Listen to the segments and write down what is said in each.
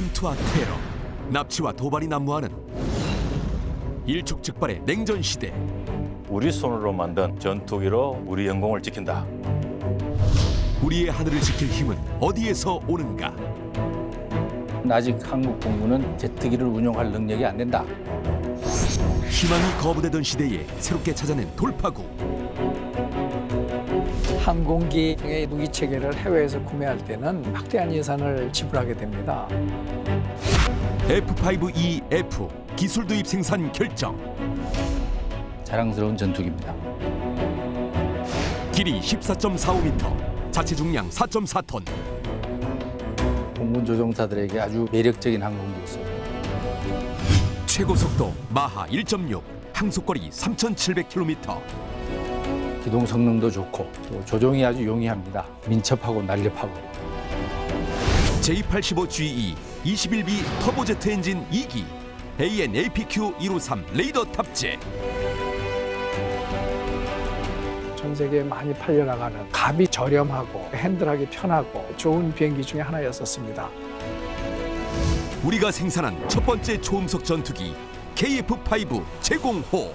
침투와 테러, 납치와 도발이 난무하는 일촉즉발의 냉전 시대. 우리 손으로 만든 전투기로 우리 영공을 지킨다. 우리의 하늘을 지킬 힘은 어디에서 오는가? 아직 한국 공군은 제트기를 운용할 능력이 안 된다. 희망이 거부되던 시대에 새롭게 찾아낸 돌파구. 항공기의 무기 체계를 해외에서 구매할 때는 막대한 예산을 지불하게 됩니다. F-5EF 기술 도입 생산 결정. 자랑스러운 전투기입니다. 길이 14.45m, 자체 중량 4.4톤. 공군 조종사들에게 아주 매력적인 항공기였습니다. 최고 속도 마하 1.6, 항속거리 3,700km. 기동 성능도 좋고 또 조종이 아주 용이합니다. 민첩하고 날렵하고. J85GE 21B 터보제트 엔진 2기, AN/APQ-153 레이더 탑재. 전 세계에 많이 팔려나가는 값이 저렴하고 핸들하기 편하고 좋은 비행기 중에 하나였었습니다. 우리가 생산한 첫 번째 초음속 전투기 KF-5 제공호.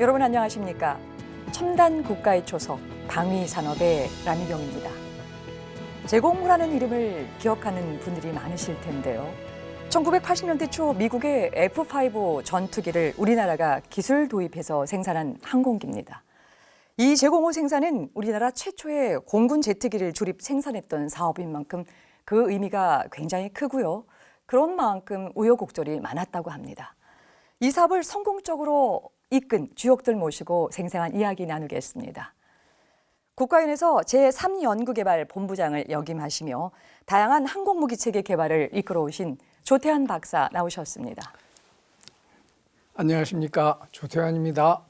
여러분 안녕하십니까? 첨단 국가의 초석, 방위산업의 라미경입니다. 제공호라는 이름을 기억하는 분들이 많으실 텐데요. 1980년대 초 미국의 F-5 전투기를 우리나라가 기술 도입해서 생산한 항공기입니다. 이 제공호 생산은 우리나라 최초의 공군 제트기를 조립 생산했던 사업인 만큼 그 의미가 굉장히 크고요. 그런 만큼 우여곡절이 많았다고 합니다. 이 사업을 성공적으로 이끈 주역들 모시고 생생한 이야기 나누겠습니다. 국가연에서 제3연구개발 본부장을 역임하시며 다양한 항공무기 체계 개발을 이끌어오신 조태환 박사 나오셨습니다. 안녕하십니까, 조태환입니다.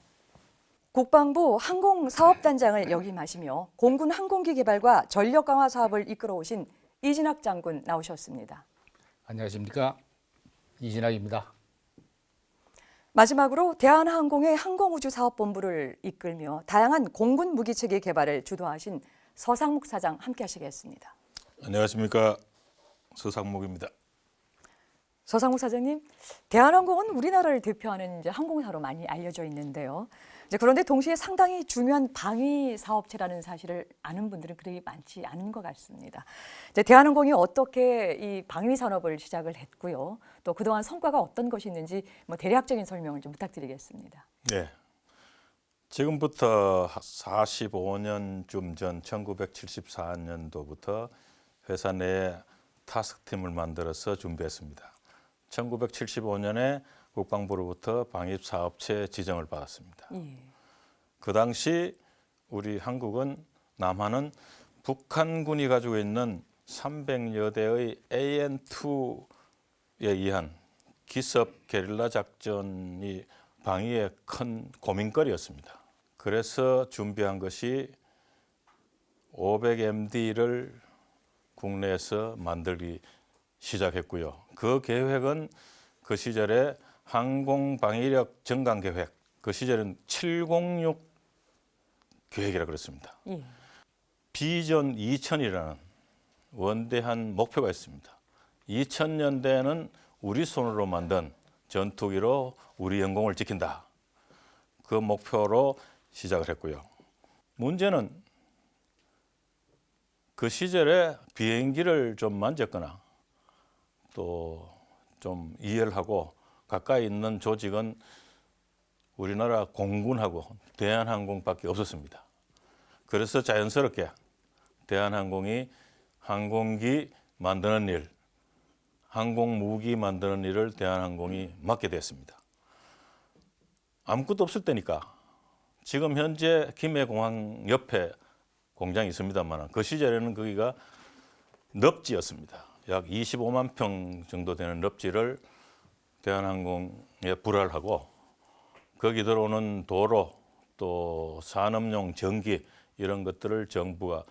국방부 항공사업단장을 역임하시며 공군 항공기 개발과 전력 강화 사업을 이끌어오신 이진학 장군 나오셨습니다. 안녕하십니까? 이진학입니다. 마지막으로 대한항공의 항공우주사업본부를 이끌며 다양한 공군 무기체계 개발을 주도하신 서상목 사장 함께하시겠습니다. 안녕하십니까. 서상목입니다. 서상목 사장님, 대한항공은 우리나라를 대표하는 항공사로 많이 알려져 있는데요. 그런데 동시에 상당히 중요한 방위 사업체라는 사실을 아는 분들은 그리 많지 않은 것 같습니다. 대한항공이 어떻게 이 방위 산업을 시작을 했고요. 또 그동안 성과가 어떤 것이 있는지 대략적인 설명을 좀 부탁드리겠습니다. 네. 지금부터 45년쯤 전 1974년도부터 회사 내에 타스크팀을 만들어서 준비했습니다. 1975년에 국방부로부터 방위사업체 지정을 받았습니다. 그 당시 우리 한국은 남한은 북한군이 가지고 있는 300여 대의 AN2에 의한 기습 게릴라 작전이 방위의 큰 고민거리였습니다. 그래서 준비한 것이 500MD를 국내에서 만들기 시작했고요. 그 계획은 그 시절에 항공방위력 증강계획, 그 시절은 706 계획이라고 그랬습니다. 비전 2000이라는 원대한 목표가 있습니다. 2000년대에는 우리 손으로 만든 전투기로 우리 영공을 지킨다. 그 목표로 시작을 했고요. 문제는 그 시절에 비행기를 좀 만졌거나 또 좀 이해를 하고 가까이 있는 조직은 우리나라 공군하고 대한항공밖에 없었습니다. 그래서 자연스럽게 대한항공이 항공기 만드는 일, 항공무기 만드는 일을 대한항공이 맡게 됐습니다. 아무것도 없을 때니까 지금 현재 김해공항 옆에 공장이 있습니다만 그 시절에는 거기가 넙지였습니다. 약 25만 평 정도 되는 넙지를 대한항공에 불화를 하고 거기 들어오는 도로 또 산업용 전기 이런 것들을 정부가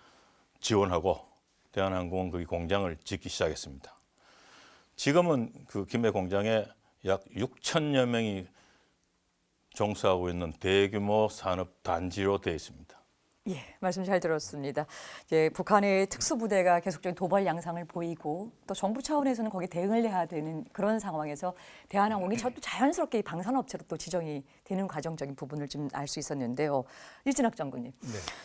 지원하고 대한항공은 거기 공장을 짓기 시작했습니다. 지금은 그 김해 공장에 약 6천여 명이 종사하고 있는 대규모 산업 단지로 되어 있습니다. 예, 말씀 잘 들었습니다. 이제 북한의 특수부대가 계속적인 도발 양상을 보이고 또 정부 차원에서는 거기에 대응을 해야 되는 그런 상황에서 대한항공이 자연스럽게 이 방산업체로 또 지정이 되는 과정적인 부분을 좀 알 수 있었는데요. 일진학 장군님,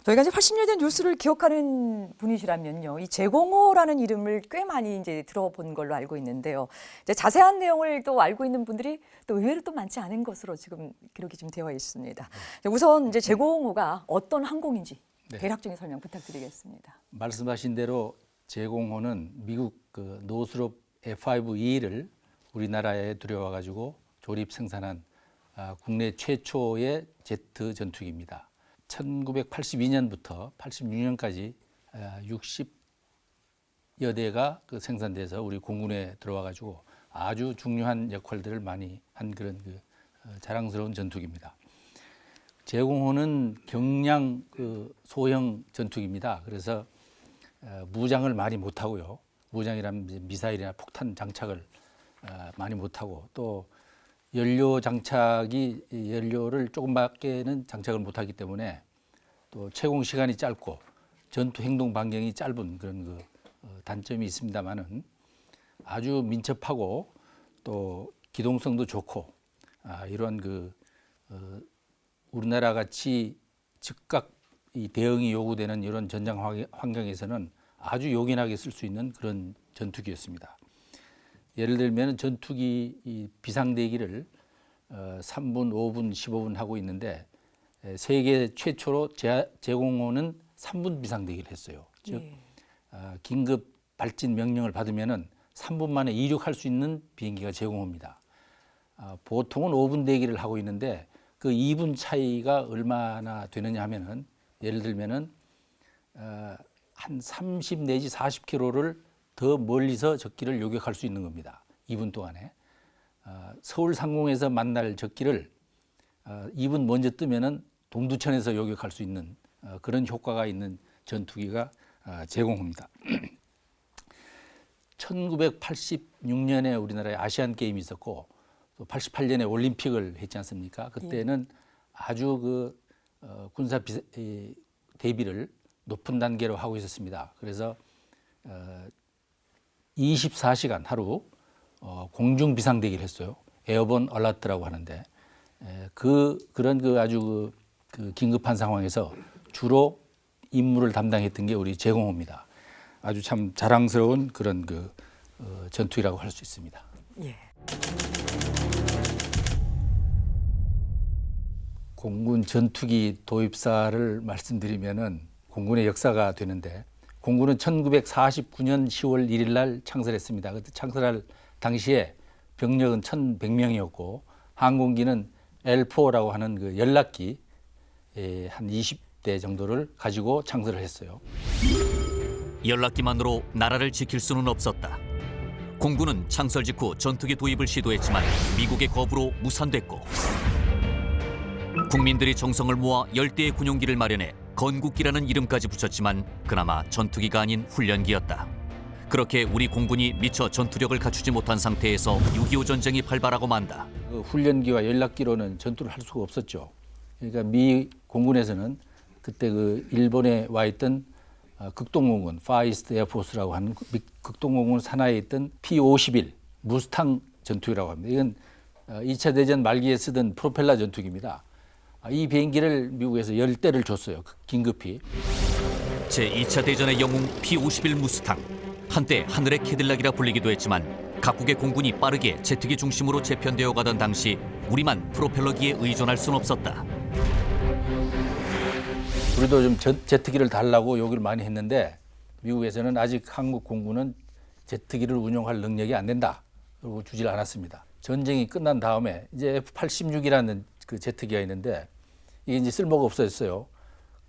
저희가 이제 80년대 뉴스를 기억하는 분이시라면요, 이 제공호라는 이름을 꽤 많이 이제 들어본 걸로 알고 있는데요. 이제 자세한 내용을 또 알고 있는 분들이 또 의외로 또 많지 않은 것으로 지금 기록이 좀 되어 있습니다. 우선 이제 제공호가 어떤 항공인지 대략적인 설명 부탁드리겠습니다. 말씀하신 대로 제공호는 미국 그 노스롭 F-5E를 우리나라에 들여와 가지고 조립 생산한 국내 최초의 제트 전투기입니다. 1982년부터 86년까지 60여 대가 그 생산돼서 우리 공군에 들어와 가지고 아주 중요한 역할들을 많이 한 그런 자랑스러운 전투기입니다. 제공호는 경량 소형 전투기입니다. 그래서 무장을 많이 못하고요. 무장이라면 미사일이나 폭탄 장착을 많이 못하고 또 연료 장착이 연료를 조금밖에는 장착을 못하기 때문에 또 채공 시간이 짧고 전투 행동 반경이 짧은 그런 단점이 있습니다만은 아주 민첩하고 또 기동성도 좋고 이런 우리나라 같이 즉각 이 대응이 요구되는 이런 전장 환경에서는 아주 요긴하게 쓸 수 있는 그런 전투기였습니다. 예를 들면 전투기 이 비상대기를 3분, 5분, 15분 하고 있는데 세계 최초로 제공호는 3분 비상대기를 했어요. 즉 긴급 발진 명령을 받으면은 3분 만에 이륙할 수 있는 비행기가 제공호입니다. 보통은 5분 대기를 하고 있는데 그 2분 차이가 얼마나 되느냐 하면은 예를 들면은 한 30 내지 40km를 더 멀리서 적기를 요격할 수 있는 겁니다. 2분 동안에. 서울 상공에서 만날 적기를 2분 먼저 뜨면은 동두천에서 요격할 수 있는 그런 효과가 있는 전투기가 제공호입니다. 1986년에 우리나라에 아시안 게임이 있었고 또 88년에 올림픽을 했지 않습니까? 그때는 아주 군사 대비를 높은 단계로 하고 있었습니다. 그래서 24시간 하루 공중 비상대기를 했어요. 에어본 얼라트라고 하는데 그런 아주 긴급한 상황에서 주로 임무를 담당했던 게 우리 제공호입니다. 아주 참 자랑스러운 그런 전투기라고 할 수 있습니다. 예. 공군 전투기 도입사를 말씀드리면은 공군의 역사가 되는데 공군은 1949년 10월 1일 날 창설했습니다. 그때 창설할 당시에 병력은 1,100명이었고 항공기는 L4라고 하는 연락기 한 20대 정도를 가지고 창설을 했어요. 연락기만으로 나라를 지킬 수는 없었다. 공군은 창설 직후 전투기 도입을 시도했지만 미국의 거부로 무산됐고 국민들이 정성을 모아 10대의 군용기를 마련해 건국기라는 이름까지 붙였지만 그나마 전투기가 아닌 훈련기였다. 그렇게 우리 공군이 미처 전투력을 갖추지 못한 상태에서 6.25 전쟁이 발발하고 만다. 훈련기와 연락기로는 전투를 할 수가 없었죠. 그러니까 미 공군에서는 그때 일본에 와 있던 극동공군, 파이스트 에어포스라고 하는 극동공군 산하에 있던 P-51 무스탕 전투기라고 합니다. 이건 2차 대전 말기에 쓰던 프로펠러 전투기입니다. 이 비행기를 미국에서 10대를 줬어요. 긴급히. 제2차 대전의 영웅 P-51 무스탕. 한때 하늘의 캐딜락이라 불리기도 했지만 각국의 공군이 빠르게 제트기 중심으로 재편되어 가던 당시 우리만 프로펠러기에 의존할 순 없었다. 우리도 좀 제트기를 달라고 요구를 많이 했는데 미국에서는 아직 한국 공군은 제트기를 운용할 능력이 안 된다. 그리고 주지를 않았습니다. 전쟁이 끝난 다음에 이제 F-86이라는 제트기가 있는데 이게 이제 쓸모가 없어졌어요.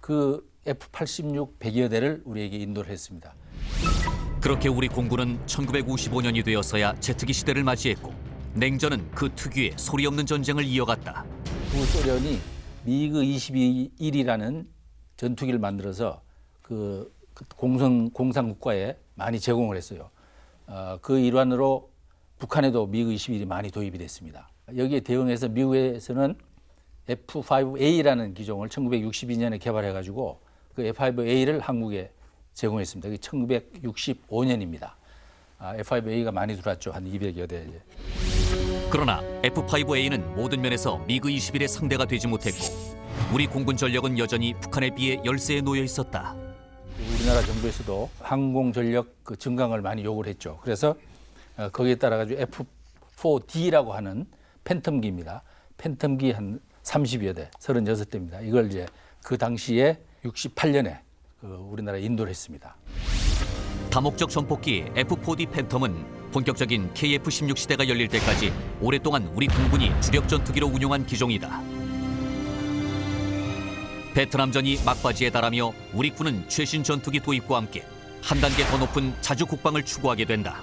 그 F-86 100여 대를 우리에게 인도를 했습니다. 그렇게 우리 공군은 1955년이 되어서야 제트기 시대를 맞이했고 냉전은 그 특유의 소리 없는 전쟁을 이어갔다. 구소련이 미그 21이라는 전투기를 만들어서 공산국가에 많이 제공을 했어요. 그 일환으로 북한에도 미그 21이 많이 도입이 됐습니다. 여기에 대응해서 미국에서는 F5A라는 기종을 1962년에 개발해가지고 그 F5A를 한국에 제공했습니다. 그게 1965년입니다. F5A가 많이 들어왔죠. 한 200여 대. 그러나 F5A는 모든 면에서 미그 21의 상대가 되지 못했고 우리 공군 전력은 여전히 북한에 비해 열세에 놓여 있었다. 우리나라 정부에서도 항공 전력 그 증강을 많이 요구를 했죠. 그래서 거기에 따라 가지고 F4D라고 하는 팬텀기입니다. 팬텀기 한 30여 대, 36대입니다. 이걸 이제 그 당시에 68년에 우리나라에 인도를 했습니다. 다목적 전폭기 F4D 팬텀은 본격적인 KF-16 시대가 열릴 때까지 오랫동안 우리 공군이 주력 전투기로 운용한 기종이다. 베트남전이 막바지에 달하며 우리 군은 최신 전투기 도입과 함께 한 단계 더 높은 자주 국방을 추구하게 된다.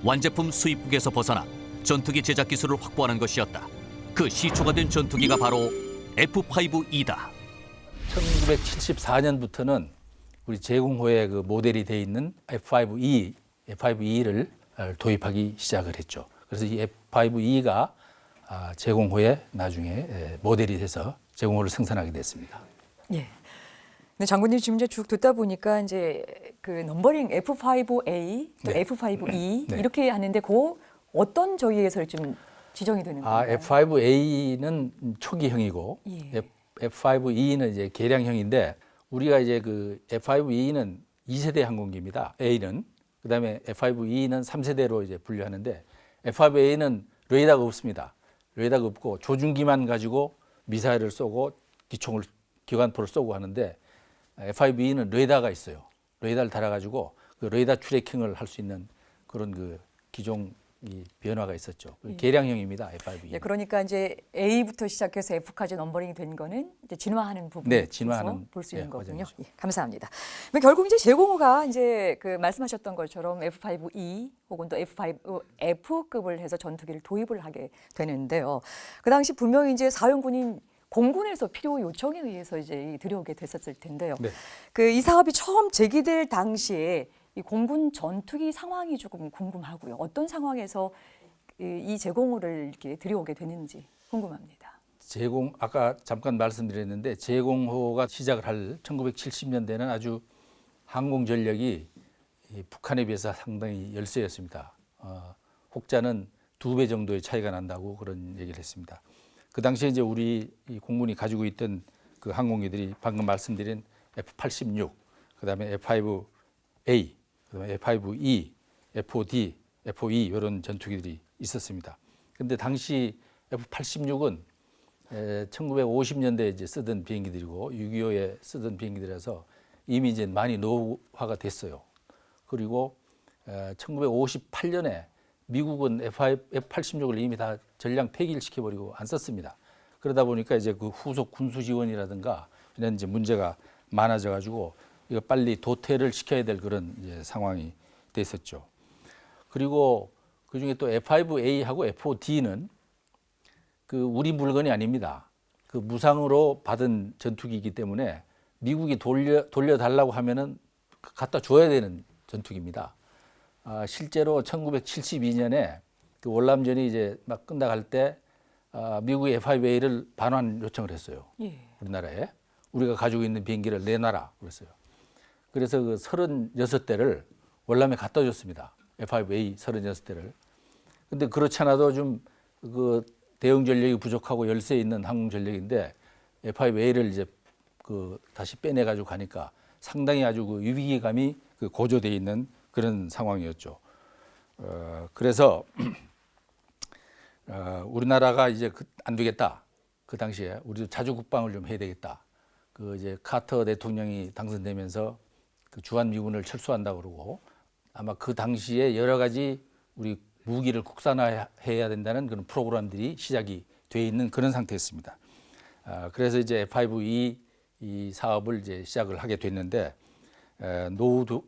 완제품 수입국에서 벗어나 전투기 제작 기술을 확보하는 것이었다. 그 시초가 된 전투기가 바로 F5E다. 1974년부터는 우리 제공호에 그 모델이 돼 있는 F5E를 도입하기 시작을 했죠. 그래서 이 F5E가 제공호에 나중에 모델이 돼서 제공호를 생산하게 됐습니다. 예. 근데 장군님 지금 이제 쭉 듣다 보니까 이제 그 넘버링 F5A 또 네. F5E 네. 이렇게 하는데 그 어떤 저희에서 좀 지정이 되는 건가요? F5A는 초기형이고 예. F5E는 이제 개량형인데 우리가 이제 그 F5E는 2세대 항공기입니다. A는 그다음에 F5E는 3세대로 이제 분류하는데 F5A는 레이더가 없습니다. 레이더가 없고 조준기만 가지고 미사일을 쏘고 기관포를 쏘고 하는데 F5E는 레이더가 있어요. 레이더를 달아가지고 그 레이더 트래킹을 할 수 있는 그런 그 기종 변화가 있었죠. 개량형입니다. F5E. 예, 그러니까 이제 A부터 시작해서 F까지 넘버링이 된 거는 이제 진화하는 부분에서 네, 진화하는, 볼 수 있는 거군요. 과정이죠. 예, 감사합니다. 그럼 결국 이제 제공호가 이제 그 말씀하셨던 것처럼 F5E 혹은 또 F5F급을 해서 전투기를 도입을 하게 되는데요. 그 당시 분명히 이제 사령군인 공군에서 필요 요청에 의해서 이제 들여오게 됐었을 텐데요. 네. 그 이 사업이 처음 제기될 당시에 이 공군 전투기 상황이 조금 궁금하고요. 어떤 상황에서 이 제공호를 이렇게 들여오게 됐는지 궁금합니다. 아까 잠깐 말씀드렸는데 제공호가 시작을 할 1970년대는 아주 항공 전력이 북한에 비해서 상당히 열세였습니다. 혹자는 2배 정도의 차이가 난다고 그런 얘기를 했습니다. 그 당시에 이제 우리 이 공군이 가지고 있던 그 항공기들이 방금 말씀드린 F-86, 그다음에 F-5A, 그다음에 F-5E, F-4D, F-4E 이런 전투기들이 있었습니다. 그런데 당시 F-86은 1950년대에 이제 쓰던 비행기들이고 6.25에 쓰던 비행기들이라서 이미 이제 많이 노후화가 됐어요. 그리고 1958년에 미국은 F-86을 이미 다 전량 폐기를 시켜버리고 안 썼습니다. 그러다 보니까 이제 그 후속 군수 지원이라든가 이런 이제 문제가 많아져가지고 이거 빨리 도태를 시켜야 될 그런 이제 상황이 됐었죠. 그리고 그 중에 또 F-5A하고 F-4D는 그 우리 물건이 아닙니다. 그 무상으로 받은 전투기이기 때문에 미국이 돌려달라고 하면은 갖다 줘야 되는 전투기입니다. 실제로 1972년에 그 월남전이 이제 막 끝나갈 때 미국이 F-5A를 반환 요청을 했어요. 예. 우리나라에. 우리가 가지고 있는 비행기를 내놔라 그랬어요. 그래서 그 36대를 월남에 갖다 줬습니다. F-5A 36대를. 근데 그렇지 않아도 좀 그 대응 전력이 부족하고 열세에 있는 항공 전력인데 F-5A를 이제 그 다시 빼내 가지고 가니까 상당히 아주 그 위기감이 그 고조돼 있는 그런 상황이었죠. 그래서 우리나라가 이제 안 되겠다. 그 당시에 우리도 자주 국방을 좀 해야 되겠다. 그 이제 카터 대통령이 당선되면서 그 주한미군을 철수한다 그러고 아마 그 당시에 여러 가지 우리 무기를 국산화해야 된다는 그런 프로그램들이 시작이 돼 있는 그런 상태였습니다. 그래서 이제 F-5E 이 사업을 이제 시작을 하게 됐는데 노후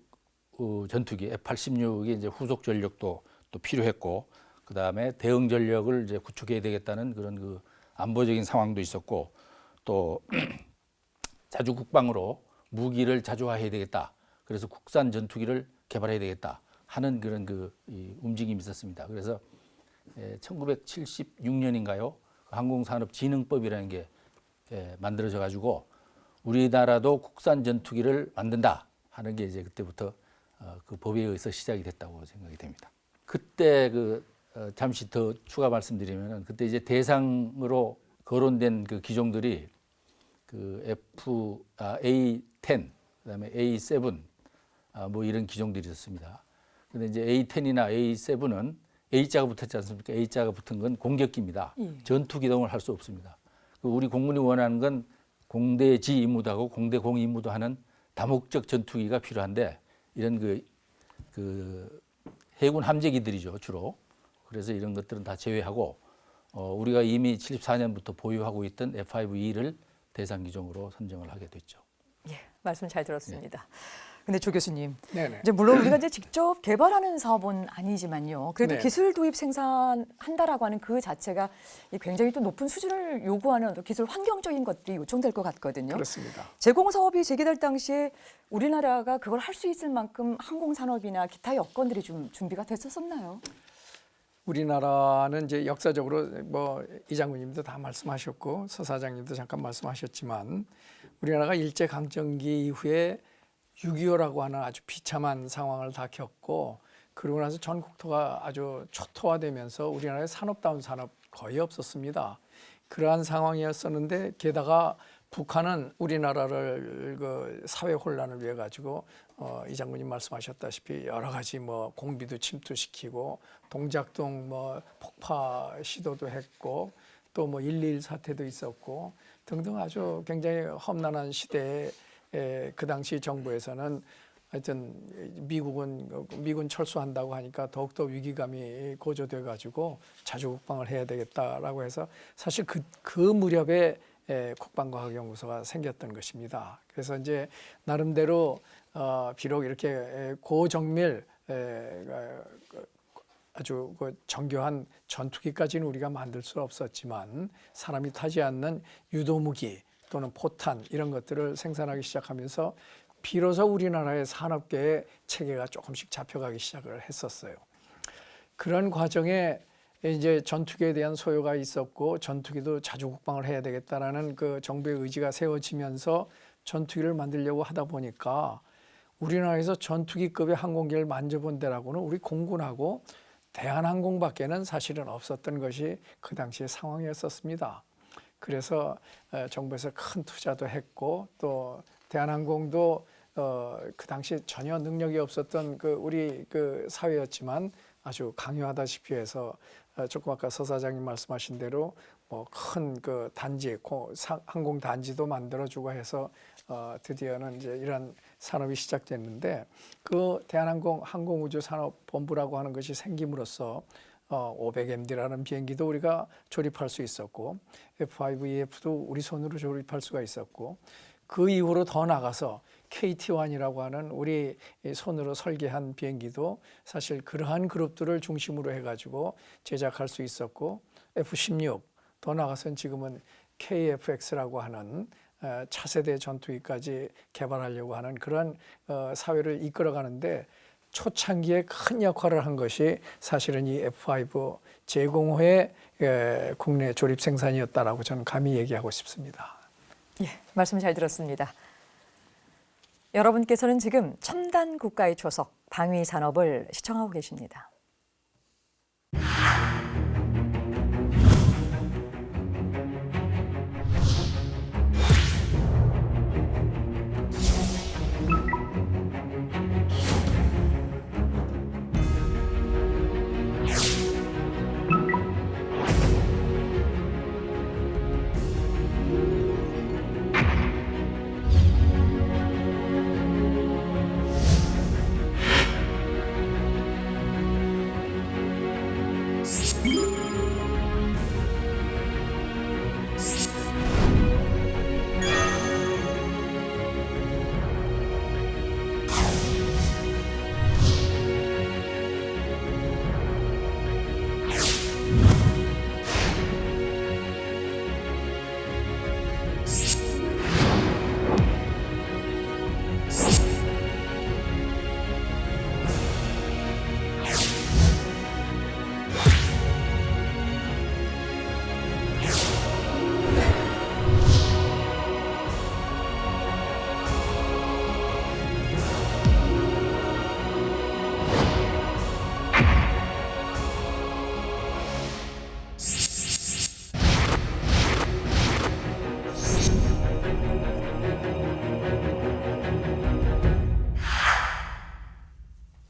전투기 F-86이 이제 후속 전력도 또 필요했고 그 다음에 대응 전력을 이제 구축해야 되겠다는 그런 그 안보적인 상황도 있었고 또 자주 국방으로 무기를 자주화해야 되겠다. 그래서 국산 전투기를 개발해야 되겠다 하는 그런 그 움직임이 있었습니다. 그래서 1976년인가요? 항공산업진흥법이라는 게 만들어져 가지고 우리나라도 국산 전투기를 만든다 하는 게 이제 그때부터 그 법에 의해서 시작이 됐다고 생각이 됩니다. 그때 잠시 더 추가 말씀드리면은 그때 이제 대상으로 거론된 그 기종들이 그 A10, 그다음에 A7 뭐 이런 기종들이 있었습니다. 근데 이제 A10이나 A7은 A자가 붙었지 않습니까? A자가 붙은 건 공격기입니다. 전투 기동을 할 수 없습니다. 우리 공군이 원하는 건 공대지 임무도 하고 공대공 임무도 하는 다목적 전투기가 필요한데 이런 그 해군 함재기들이죠, 주로. 그래서 이런 것들은 다 제외하고 우리가 이미 74년부터 보유하고 있던 F-5E를 대상 기종으로 선정을 하게 됐죠. 예, 말씀 잘 들었습니다. 근데 조 교수님, 네네. 이제 물론 우리가 이제 직접 개발하는 사업은 아니지만요. 그래도 네. 기술 도입 생산한다라고 하는 그 자체가 굉장히 또 높은 수준을 요구하는 또 기술 환경적인 것들이 요청될 것 같거든요. 그렇습니다. 제공 사업이 제기될 당시에 우리나라가 그걸 할 수 있을 만큼 항공 산업이나 기타 여건들이 좀 준비가 됐었었나요? 우리나라는 이제 역사적으로 뭐 이 장군님도 다 말씀하셨고 서 사장님도 잠깐 말씀하셨지만 우리나라가 일제 강점기 이후에 6.25라고 하는 아주 비참한 상황을 다 겪고 그러고 나서 전 국토가 아주 초토화되면서 우리나라의 산업다운 산업 거의 없었습니다. 그러한 상황이었었는데 게다가 북한은 우리나라를 그 사회 혼란을 위해 가지고 이 장군님 말씀하셨다시피 여러 가지 뭐 공비도 침투시키고 동작동 뭐 폭파 시도도 했고 또 뭐 1.21 사태도 있었고 등등 아주 굉장히 험난한 시대에 그 당시 정부에서는 하여튼 미군 철수한다고 하니까 더욱더 위기감이 고조돼 가지고 자주국방을 해야 되겠다라고 해서 사실 그 무렵에 국방과학연구소가 생겼던 것입니다. 그래서 이제 나름대로 비록 이렇게 고정밀 아주 정교한 전투기까지는 우리가 만들 수 없었지만 사람이 타지 않는 유도무기 또는 포탄 이런 것들을 생산하기 시작하면서 비로소 우리나라의 산업계의 체계가 조금씩 잡혀가기 시작을 했었어요. 그런 과정에 이제 전투기에 대한 소요가 있었고 전투기도 자주국방을 해야 되겠다라는 그 정부의 의지가 세워지면서 전투기를 만들려고 하다 보니까 우리나라에서 전투기급의 항공기를 만져본 데라고는 우리 공군하고 대한항공밖에는 사실은 없었던 것이 그 당시의 상황이었었습니다. 그래서 정부에서 큰 투자도 했고 또 대한항공도 그 당시 전혀 능력이 없었던 우리 사회였지만 아주 강요하다시피 해서 조금 아까 서 사장님 말씀하신 대로 뭐 큰 단지 항공 단지도 만들어주고 해서 드디어는 이제 이런 산업이 시작됐는데 그 대한항공 항공우주산업본부라고 하는 것이 생김으로써 500MD라는 비행기도 우리가 조립할 수 있었고 F-5EF도 우리 손으로 조립할 수가 있었고 그 이후로 더 나가서 KT-1이라고 하는 우리 손으로 설계한 비행기도 사실 그러한 그룹들을 중심으로 해가지고 제작할 수 있었고 F-16 더 나가서는 지금은 KF-X라고 하는 차세대 전투기까지 개발하려고 하는 그런 사회를 이끌어가는데 초창기에 큰 역할을 한 것이 사실은 이 F-5 제공호의 국내 조립 생산이었다라고 저는 감히 얘기하고 싶습니다. 예, 말씀 잘 들었습니다. 여러분께서는 지금 첨단 국가의 초석 방위 산업을 시청하고 계십니다.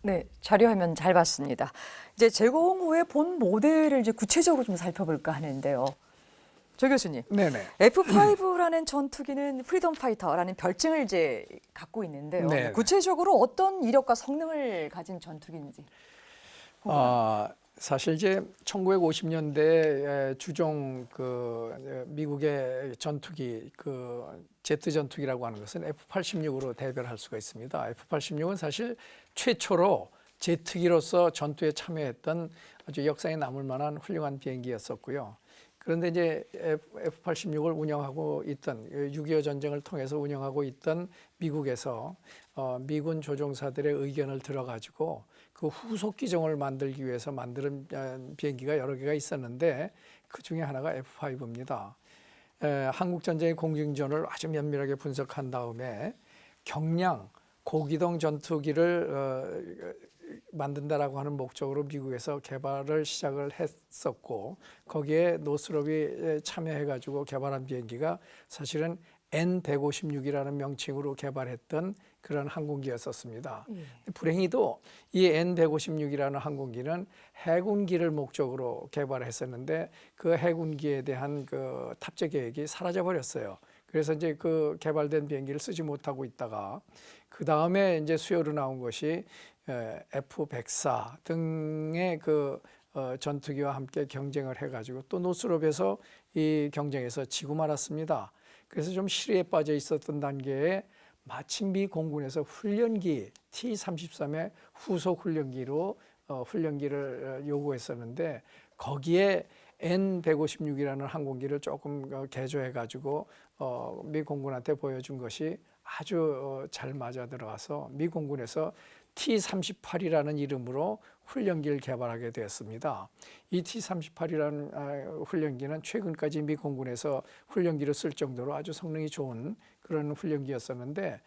네, 자료 화면 잘 봤습니다. 이제 제공 후의 본 모델을 이제 구체적으로 좀 살펴볼까 하는데요. 조 교수님, 네네. F5라는 전투기는 프리덤 파이터라는 별칭을 이제 갖고 있는데요. 네. 구체적으로 어떤 이력과 성능을 가진 전투기인지. 사실 이제 1950년대 주종 미국의 전투기 제트 전투기라고 하는 것은 F-86으로 대별할 수가 있습니다. F-86은 사실 최초로 제트기로서 전투에 참여했던 아주 역사에 남을 만한 훌륭한 비행기였었고요. 그런데 이제 F-86을 운영하고 있던 6.25 전쟁을 통해서 운영하고 있던 미국에서 미군 조종사들의 의견을 들어가지고 그 후속 기종을 만들기 위해서 만든 비행기가 여러 개가 있었는데 그 중에 하나가 F-5입니다. 한국 전쟁의 공중전을 아주 면밀하게 분석한 다음에 경량 고기동 전투기를 만든다라고 하는 목적으로 미국에서 개발을 시작을 했었고 거기에 노스롭이 참여해가지고 개발한 비행기가 사실은 N-156이라는 명칭으로 개발했던 그런 항공기였었습니다. 불행히도 이 N-156이라는 항공기는 해군기를 목적으로 개발했었는데 그 해군기에 대한 그 탑재 계획이 사라져 버렸어요. 그래서 이제 그 개발된 비행기를 쓰지 못하고 있다가 그 다음에 이제 수요로 나온 것이 F-104 등의 전투기와 함께 경쟁을 해가지고 또 노스롭에서 이 경쟁에서 지고 말았습니다. 그래서 좀 실의에 빠져 있었던 단계에 마침 미 공군에서 훈련기 T-33의 후속 훈련기로 훈련기를 요구했었는데 거기에 N-156이라는 항공기를 조금 개조해가지고 미 공군한테 보여준 것이 아주 잘 맞아 들어가서 미 공군에서 T-38이라는 이름으로 훈련기를 개발하게 되었습니다. 이 T-38이라는 훈련기는 최근까지 미 공군에서 훈련기로 쓸 정도로 아주 성능이 좋은 그런 훈련기였었는데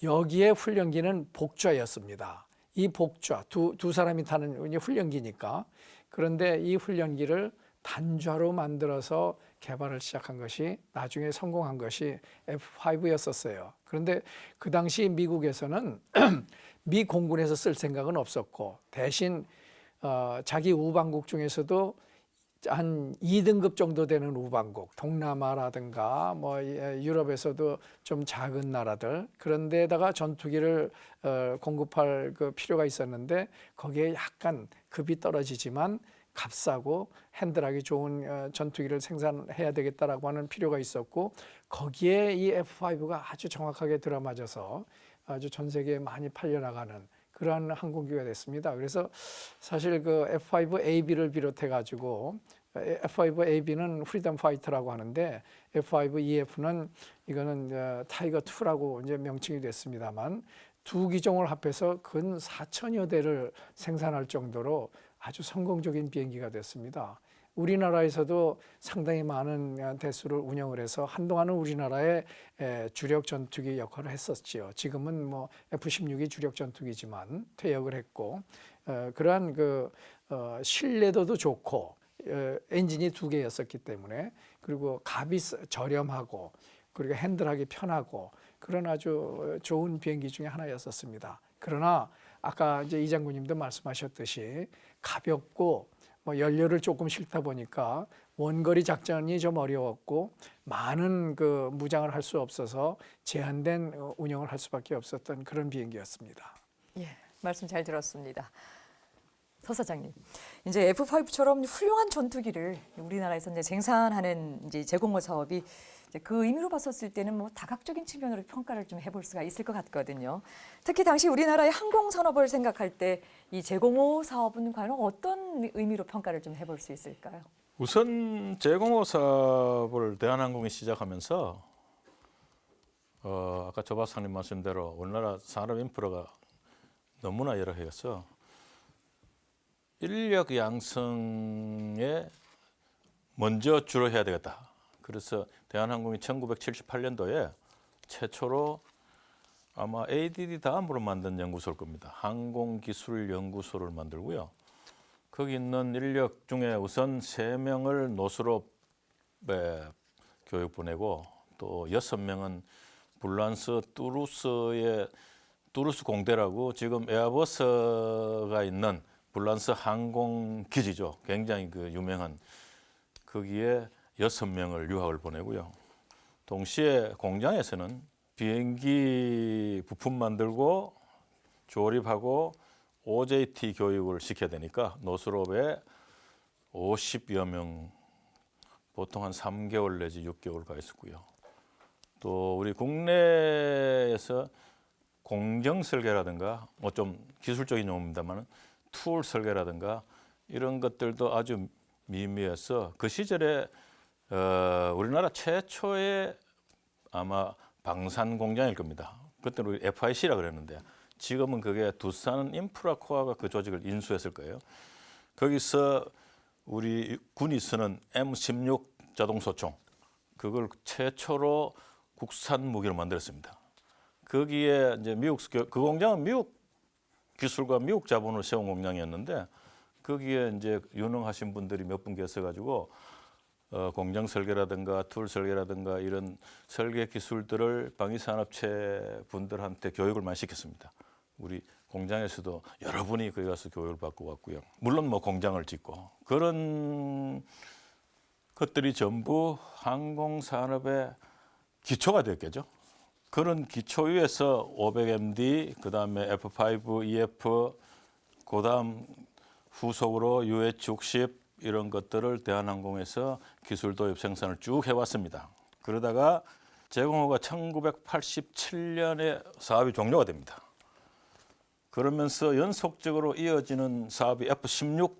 여기에 훈련기는 복좌였습니다. 이 복좌, 두 사람이 타는 훈련기니까. 그런데 이 훈련기를 단좌로 만들어서 개발을 시작한 것이 나중에 성공한 것이 F-5였었어요. 그런데 그 당시 미국에서는 미 공군에서 쓸 생각은 없었고 대신 자기 우방국 중에서도 한 2등급 정도 되는 우방국, 동남아라든가 뭐 유럽에서도 좀 작은 나라들 그런 데다가 전투기를 공급할 그 필요가 있었는데 거기에 약간 급이 떨어지지만 값싸고 핸들하기 좋은 전투기를 생산해야 되겠다라고 하는 필요가 있었고 거기에 이 F-5가 아주 정확하게 들어맞아서 아주 전 세계에 많이 팔려나가는 그러한 항공기가 됐습니다. 그래서 사실 그 F-5AB를 비롯해 가지고 F-5AB는 프리덤 파이터라고 하는데 F-5EF는 이거는 타이거 2라고 이제 명칭이 됐습니다만 두 기종을 합해서 근 4천여 대를 생산할 정도로 아주 성공적인 비행기가 됐습니다. 우리나라에서도 상당히 많은 대수를 운영을 해서 한동안은 우리나라의 주력 전투기 역할을 했었지요. 지금은 뭐 F-16이 주력 전투기지만 퇴역을 했고 그러한 신뢰도도 좋고 엔진이 2개였었기 때문에 그리고 값이 저렴하고 그리고 핸들하기 편하고 그런 아주 좋은 비행기 중에 하나였었습니다. 그러나 아까 이제 이 장군님도 말씀하셨듯이 가볍고 뭐 연료를 조금 싣다 보니까 원거리 작전이 좀 어려웠고 많은 무장을 할 수 없어서 제한된 운영을 할 수밖에 없었던 그런 비행기였습니다. 예, 말씀 잘 들었습니다. 서 사장님, 이제 F-5처럼 훌륭한 전투기를 우리나라에서 이제 생산하는 이제 제공호 사업이 이제 그 의미로 봤었을 때는 뭐 다각적인 측면으로 평가를 좀 해볼 수가 있을 것 같거든요. 특히 당시 우리나라의 항공 산업을 생각할 때 이 제공호 사업은 과연 어떤 의미로 평가를 좀 해볼 수 있을까요? 우선 제공호 사업을 대한항공이 시작하면서 아까 조 박사님 말씀대로 우리나라 산업 인프라가 너무나 열악해서 인력 양성에 먼저 주로 해야 되겠다. 그래서 대한항공이 1978년도에 최초로 아마 ADD 다음으로 만든 연구소일 겁니다. 항공기술연구소를 만들고요. 거기 있는 인력 중에 우선 3명을 노스롭에 교육 보내고 또 6명은 불란스 두루스 공대라고 지금 에어버스가 있는 불란서 항공 기지죠. 굉장히 그 유명한 거기에 6명을 유학을 보내고요. 동시에 공장에서는 비행기 부품 만들고 조립하고 OJT 교육을 시켜야 되니까 노스롭에 50여 명 보통 한 3개월 내지 6개월 가 있었고요. 또 우리 국내에서 공정 설계라든가 뭐 좀 기술적인 용어입니다만 툴 설계라든가 이런 것들도 아주 미미해서 그 시절에 우리나라 최초의 아마 방산 공장일 겁니다. 그때는 우리 FIC라 그랬는데 지금은 그게 두산 인프라코어가 그 조직을 인수했을 거예요. 거기서 우리 군이 쓰는 M16 자동소총 그걸 최초로 국산 무기로 만들었습니다. 거기에 이제 그 공장은 미국 기술과 미국 자본으로 세운 공장이었는데 거기에 이제 유능하신 분들이 몇 분 계셔가지고 공장 설계라든가 툴 설계라든가 이런 설계 기술들을 방위산업체 분들한테 교육을 많이 시켰습니다. 우리 공장에서도 여러 분이 거기 가서 교육을 받고 왔고요. 물론 뭐 공장을 짓고 그런 것들이 전부 항공산업의 기초가 됐겠죠. 그런 기초 위에서 500MD, 그다음에 F5, EF, 그다음 후속으로 UH-60 이런 것들을 대한항공에서 기술 도입 생산을 쭉 해왔습니다. 그러다가 제공호가 1987년에 사업이 종료가 됩니다. 그러면서 연속적으로 이어지는 사업이 F-16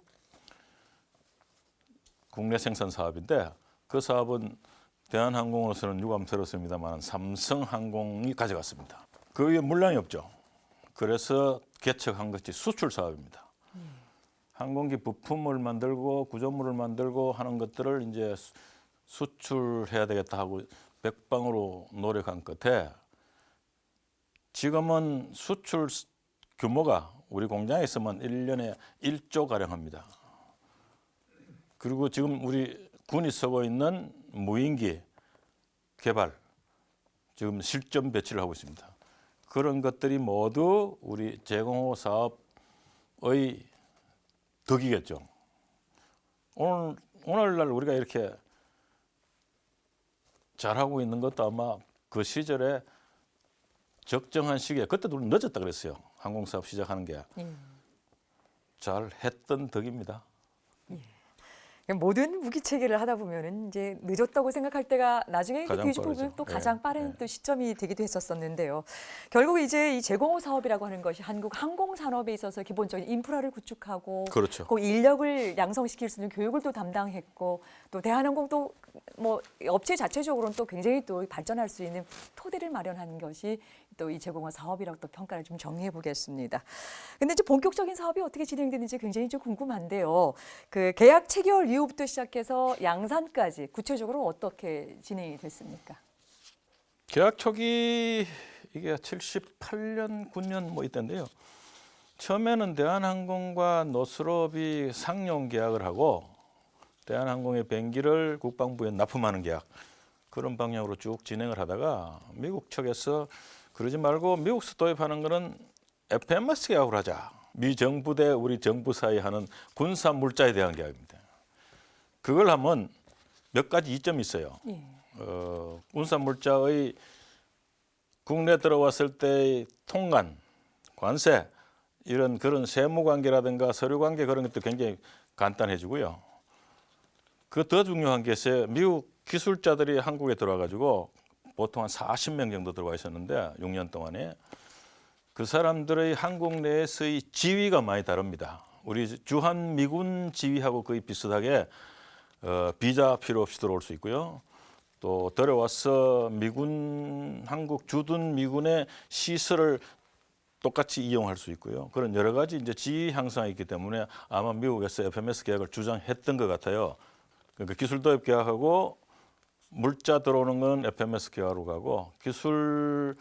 국내 생산 사업인데 그 사업은 대한항공으로서는 유감스럽습니다만 삼성항공이 가져갔습니다. 그 위에 물량이 없죠. 그래서 개척한 것이 수출 사업입니다. 항공기 부품을 만들고 구조물을 만들고 하는 것들을 이제 수출해야 되겠다 하고 백방으로 노력한 끝에 지금은 수출 규모가 우리 공장에서만 1년에 1조 가량 합니다. 그리고 지금 우리 군이 쓰고 있는 무인기 개발 지금 실전 배치를 하고 있습니다. 그런 것들이 모두 우리 제공호 사업의 덕이겠죠. 오늘날 우리가 이렇게 잘하고 있는 것도 아마 그 시절에 적정한 시기에 그때도 우리 늦었다 그랬어요. 항공사업 시작하는 게. 잘 했던 덕입니다. 모든 무기 체계를 하다 보면은 이제 늦었다고 생각할 때가 나중에 가장 뒤집어 보면 빠르죠. 또 가장 예, 빠른 예. 또 시점이 되기도 했었었는데요. 결국 이제 이 제공호 사업이라고 하는 것이 한국 항공 산업에 있어서 기본적인 인프라를 구축하고 그렇죠. 그 인력을 양성시킬 수 있는 교육을 또 담당했고 또 대한항공도 뭐 업체 자체적으로는 또 굉장히 또 발전할 수 있는 토대를 마련한 것이 또 이 제공호 사업이라고 또 평가를 좀 정리해 보겠습니다. 근데 이제 본격적인 사업이 어떻게 진행되는지 굉장히 좀 궁금한데요. 그 계약 체결 이후부터 시작해서 양산까지 구체적으로 어떻게 진행이 됐습니까? 계약 초기 이게 78년, 9년 뭐 이때인데요. 처음에는 대한항공과 노스롭이 상용 계약을 하고 대한항공의 비행기를 국방부에 납품하는 계약 그런 방향으로 쭉 진행을 하다가 미국 측에서 그러지 말고 미국에서 도입하는 거는 FMS 계약으로 하자. 미 정부 대 우리 정부 사이 하는 군사 물자에 대한 계약입니다. 그걸 하면 몇 가지 이점이 있어요. 예. 군사 물자의 국내 들어왔을 때의 통관, 관세 이런 그런 세무 관계라든가 서류 관계 그런 것도 굉장히 간단해지고요. 그 더 중요한 게 있어요. 미국 기술자들이 한국에 들어와가지고 보통 한 40명 정도 들어와 있었는데 6년 동안에 그 사람들의 한국 내에서의 지위가 많이 다릅니다. 우리 주한 미군 지위하고 거의 비슷하게 비자 필요 없이 들어올 수 있고요. 또 들어와서 미군 한국 주둔 미군의 시설을 똑같이 이용할 수 있고요. 그런 여러 가지 이제 지위 향상이 있기 때문에 아마 미국에서 FMS 계약을 주장했던 것 같아요. 그러니까 기술 도입 계약하고 물자 들어오는 건 FMS 계약으로 가고 기술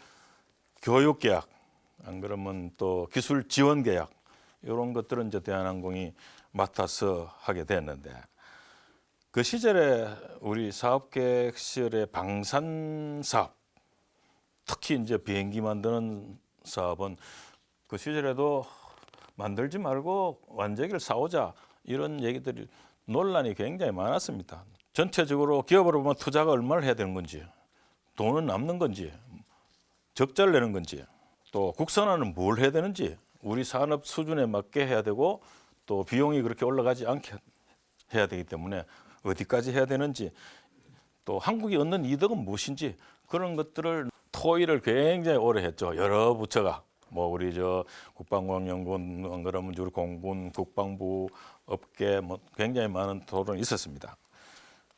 교육 계약 안 그러면 또 기술 지원 계약 이런 것들은 이제 대한항공이 맡아서 하게 됐는데 그 시절에 우리 사업 계획 시절에 방산 사업 특히 이제 비행기 만드는 사업은 그 시절에도 만들지 말고 완제기를 사오자 이런 얘기들이 논란이 굉장히 많았습니다. 전체적으로 기업으로 보면 투자가 얼마를 해야 되는 건지, 돈은 남는 건지, 적자를 내는 건지, 또 국산화는 뭘 해야 되는지, 우리 산업 수준에 맞게 해야 되고 또 비용이 그렇게 올라가지 않게 해야 되기 때문에 어디까지 해야 되는지, 또 한국이 얻는 이득은 무엇인지 그런 것들을 토의를 굉장히 오래 했죠. 여러 부처가 뭐 우리 저 국방과학연구원 안 그러면 우리 공군, 국방부, 업계 뭐 굉장히 많은 토론이 있었습니다.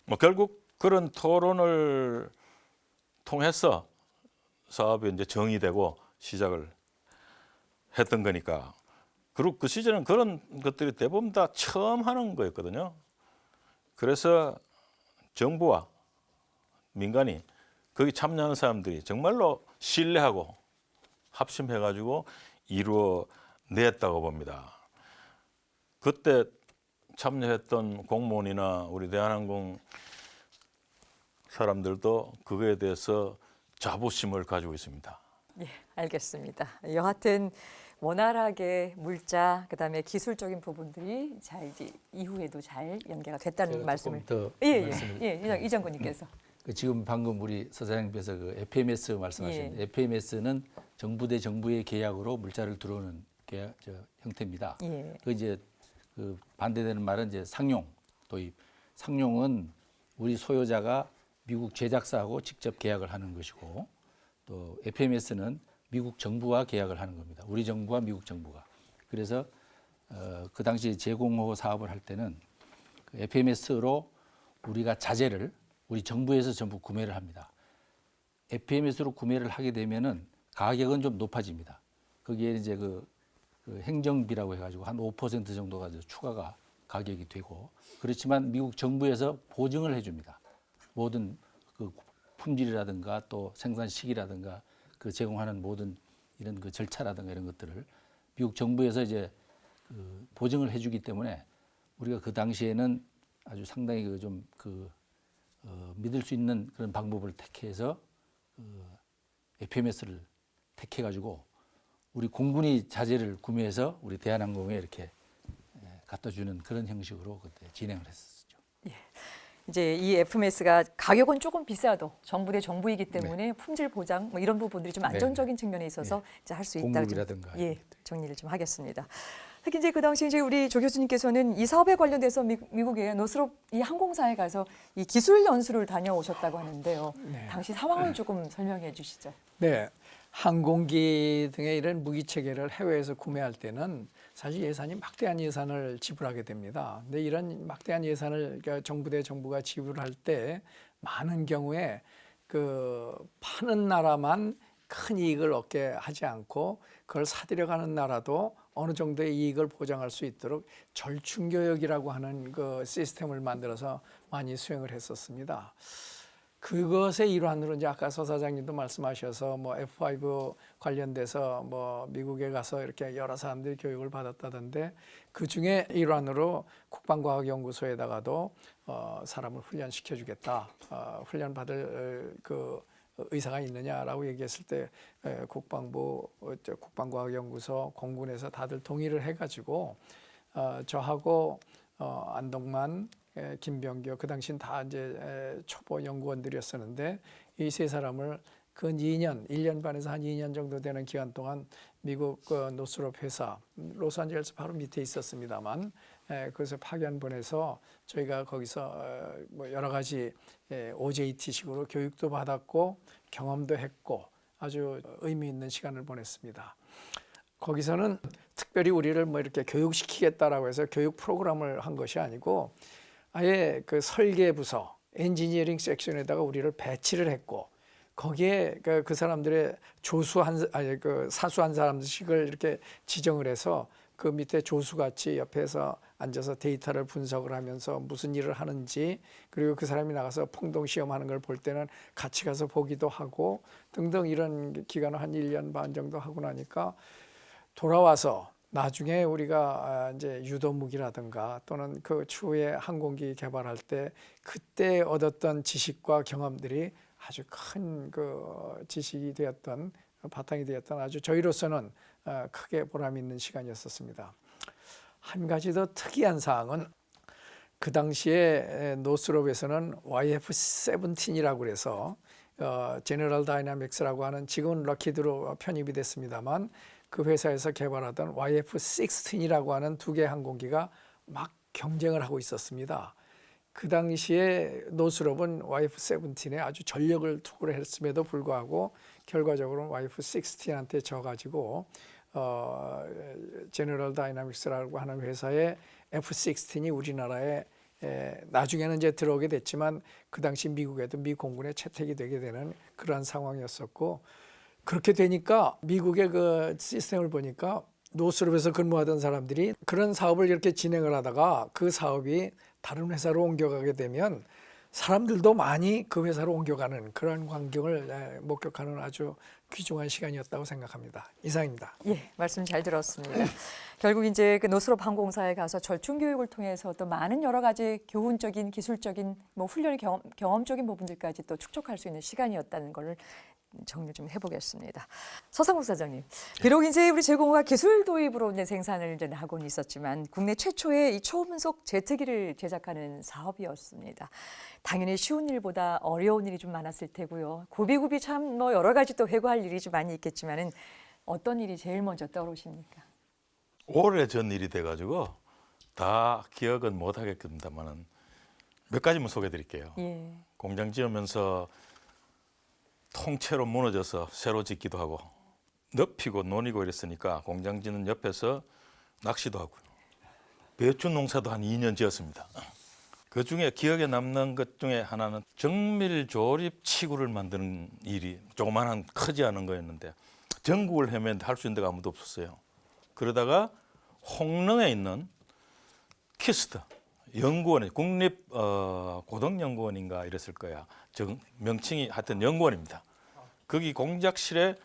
뭐 결국 그런 토론을 통해서 사업이 이제 정의되고 시작을 했던 거니까. 그리고 그 시절은 그런 것들이 대부분 다 처음 하는 거였거든요. 그래서 정부와 민간이 거기 참여하는 사람들이 정말로 신뢰하고 합심해가지고 이루어냈다고 봅니다. 그때 참여했던 공무원이나 우리 대한항공 사람들도 그거에 대해서 자부심을 가지고 있습니다. 예, 알겠습니다. 여하튼 원활하게 물자 그다음에 기술적인 부분들이 잘 이제 이후에도 잘 연계가 됐다는 말씀을. 더 예, 이정근님께서. 지금 방금 우리 서사장님께서 그 FMS 말씀하셨는데 FMS는 정부 대 정부의 계약으로 물자를 들어오는 계약 형태입니다. 예. 그 이제 그 반대되는 말은 이제 상용 도입. 상용은 우리 소유자가 미국 제작사하고 직접 계약을 하는 것이고 또 FMS는 미국 정부와 계약을 하는 겁니다. 우리 정부와 미국 정부가. 그래서 그 당시 제공호 사업을 할 때는 그 FMS로 우리가 자재를 우리 정부에서 전부 구매를 합니다. FMS로 구매를 하게 되면은 가격은 좀 높아집니다. 거기에 이제 그 행정비라고 해가지고 한 5% 정도가 추가가 가격이 되고 그렇지만 미국 정부에서 보증을 해줍니다. 모든 그 품질이라든가 또 생산 시기라든가 그 제공하는 모든 이런 그 절차라든가 이런 것들을 미국 정부에서 이제 그 보증을 해주기 때문에 우리가 그 당시에는 아주 상당히 믿을 수 있는 그런 방법을 택해서 FMS를 택해가지고 우리 공군이 자재를 구매해서 우리 대한항공에 이렇게 갖다 주는 그런 형식으로 그때 진행을 했었죠. 예. 이제 이 FMS가 가격은 조금 비싸도 정부 대 정부이기 때문에 품질 보장 뭐 이런 부분들이 좀 안정적인 측면에 있어서 이제 할 수 있다. 공급이라든가 정리를 좀 하겠습니다. 특히 이제 그 당시 이제 우리 조 교수님께서는 이 사업에 관련돼서 미국의 노스롭 이 항공사에 가서 이 기술 연수를 다녀오셨다고 하는데요. 당시 상황을 조금 설명해 주시죠. 네, 항공기 등의 이런 무기 체계를 해외에서 구매할 때는 사실 예산이 막대한 예산을 지불하게 됩니다. 근데 이런 막대한 예산을 그러니까 정부 대 정부가 지불할 때 많은 경우에 그 파는 나라만 큰 이익을 얻게 하지 않고 그걸 사들여가는 나라도 어느 정도의 이익을 보장할 수 있도록 절충교역이라고 하는 그 시스템을 만들어서 많이 수행을 했었습니다. 그것의 일환으로 이제 아까 서 사장님도 말씀하셔서 뭐 F5 관련돼서 뭐 미국에 가서 이렇게 여러 사람들이 교육을 받았다던데 그 중에 일환으로 국방과학연구소에다가도 사람을 훈련시켜주겠다. 훈련 받을 그 의사가 있느냐라고 얘기했을 때 국방과학연구소 공군에서 다들 동의를 해가지고 저하고 안동만 김병교 그 당시는 다 이제 초보 연구원들이었었는데 이 세 사람을 근 2년, 1년 반에서 한 2년 정도 되는 기간 동안 미국 노스롭 회사 로스앤젤레스 바로 밑에 있었습니다만 그래서 파견 보내서 저희가 거기서 뭐 여러 가지 OJT식으로 교육도 받았고 경험도 했고 아주 의미 있는 시간을 보냈습니다. 거기서는 특별히 우리를 뭐 이렇게 교육시키겠다라고 해서 교육 프로그램을 한 것이 아니고 아예 그 설계 부서, 엔지니어링 섹션에다가 우리를 배치를 했고 거기에 그 사람들의 사수한 사람들씩을 이렇게 지정을 해서 그 밑에 조수같이 옆에서 앉아서 데이터를 분석을 하면서 무슨 일을 하는지 그리고 그 사람이 나가서 풍동 시험하는 걸 볼 때는 같이 가서 보기도 하고 등등 이런 기간을 한 1년 반 정도 하고 나니까 돌아와서 나중에 우리가 이제 유도 무기라든가 또는 그 추후에 항공기 개발할 때 그때 얻었던 지식과 경험들이 아주 큰 그 지식이 되었던 바탕이 되었던 아주 저희로서는 크게 보람 있는 시간이었었습니다. 한 가지 더 특이한 사항은 그 당시에 노스롭에서는 YF-17이라고 그래서 제너럴 다이나믹스라고 하는 지금은 럭히드로 편입이 됐습니다만 그 회사에서 개발하던 YF-16이라고 하는 두 개의 항공기가 막 경쟁을 하고 있었습니다. 그 당시에 노스롭은 YF-17에 아주 전력을 투구를 했음에도 불구하고 결과적으로 YF-16한테 져가지고 제너럴 다이나믹스라고 하는 회사의 F-16이 우리나라에 나중에는 이제 들어오게 됐지만 그 당시 미국에도 미 공군에 채택이 되게 되는 그러한 상황이었었고, 그렇게 되니까 미국의 그 시스템을 보니까 노스롭에서 근무하던 사람들이 그런 사업을 이렇게 진행을 하다가 그 사업이 다른 회사로 옮겨가게 되면 사람들도 많이 그 회사로 옮겨가는 그런 광경을 목격하는 아주 귀중한 시간이었다고 생각합니다. 이상입니다. 예, 말씀 잘 들었습니다. 결국 이제 그 노스롭 항공사에 가서 절충 교육을 통해서 또 많은 여러 가지 교훈적인, 기술적인, 뭐 훈련의 경험적인 부분들까지 또 축적할 수 있는 시간이었다는 걸 정리 좀 해보겠습니다. 서상국 사장님, 비록 이제 우리 제공호가 기술 도입으로 이제 생산을 이제 하고는 있었지만 국내 최초의 이 초음속 제트기를 제작하는 사업이었습니다. 당연히 쉬운 일보다 어려운 일이 좀 많았을 테고요. 굽이굽이 참 뭐 여러 가지 또 회고할 일이 좀 많이 있겠지만은 어떤 일이 제일 먼저 떠오르십니까? 오래전 일이 돼가지고 다 기억은 못 하겠습니다만은 몇 가지만 소개해드릴게요. 예. 공장 지으면서 통째로 무너져서 새로 짓기도 하고 넓히고 논이고 이랬으니까 공장 짓는 옆에서 낚시도 하고요. 배추 농사도 한 2년 지었습니다. 그중에 기억에 남는 것 중에 하나는 정밀 조립 치구를 만드는 일이 조그마한 크지 않은 거였는데 전국을 헤매는데 할 수 있는 데가 아무도 없었어요. 그러다가 홍릉에 있는 키스트 연구원에 국립 고등연구원인가 이랬을 거야. 명칭이 하여튼 연구원입니다. 거기 공작실에